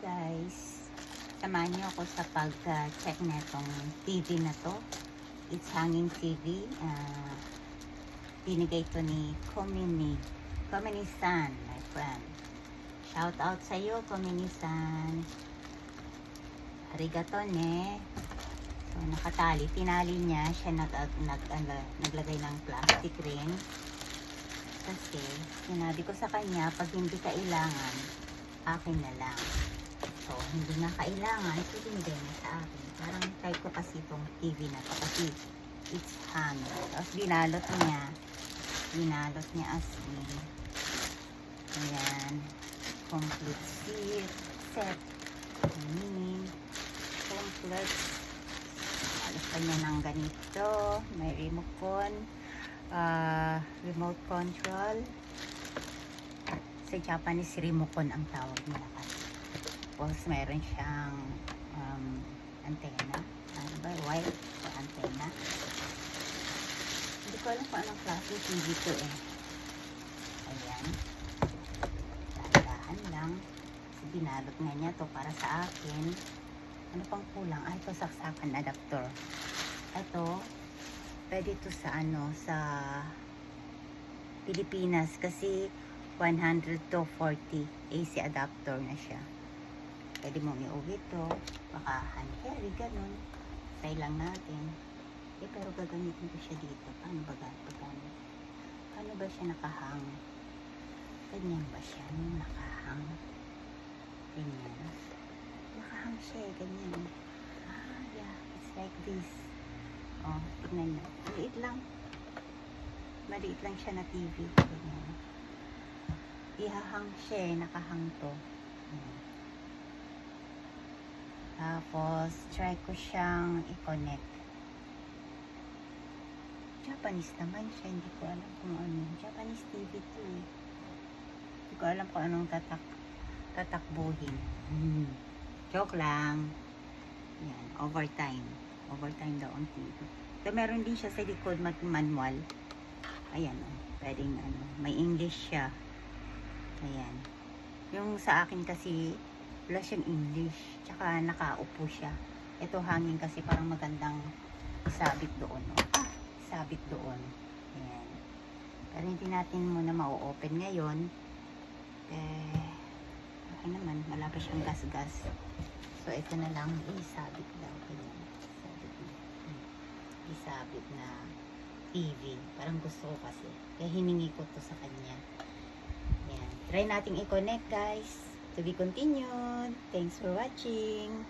guys, samahan niyo ako sa pag-check na itong TV na to. It's hanging TV. Binigay to ni Komini-san, my friend. Shout out sa iyo, Komini-san. Arigato ne. So nakatali, tinali niya siya, naglagay ng plastic ring. Kasi sinabi ko sa kanya, pag hindi kailangan, akin na lang. So, hindi na kailangan, so binigay na sa akin. Parang type ko kasi itong TV na to kasi it's hanging. Tapos binalot niya as in. Ayan. Complete set. Meaning, complete. Alas pa niya ng ganito. May remote control. Sa Japanese, remote ang tawag nila kasi. Tapos mayroon siyang antenna. Ano ba? Wire o antenna. Hindi ko alam kung anong klase TV to eh. Ayan. Dahan lang. Kasi binalot nga niya to para sa akin. Ano pang kulang? Ito saksakan adapter. Ito, pwede to sa sa Pilipinas kasi 100 to 40 AC adapter na siya. Pwede mong i-uwi to, baka hand carry, ganun. Try lang natin. Pero gagamitin ko siya dito. Paano ba siya nakahang? Ganyan ba siya? Nakahang? Ganyan. Nakahang siya eh, ganyan. Yeah, it's like this. Oh, tignan nyo. Maliit lang siya na TV. Ganyan. Ihahang siya eh, nakahang to. Tapos, try ko siyang i-connect. Japanese naman siya, hindi ko alam kung ano. Japanese TV to eh. Hindi ko alam kung anong tatakbuhin. Joke lang. Yan, overtime. Overtime daw ang TV. So, meron din siya sa likod manual. Ayan, pwedeng may English siya. Ayan. Yung sa akin kasi, wala siyang English. Tsaka nakaupo siya. Ito hangin kasi parang magandang isabit doon. Isabit doon. Ayan. Pero hindi natin muna ma-open ngayon. Okay naman. Wala pa siyang gas-gas. So, ito na lang. Isabit daw. Ayan. Isabit na TV. Parang gusto ko kasi. Kaya hiningi ko to sa kanya. Ayan. Try nating i-connect guys. To be continued. Thanks for watching.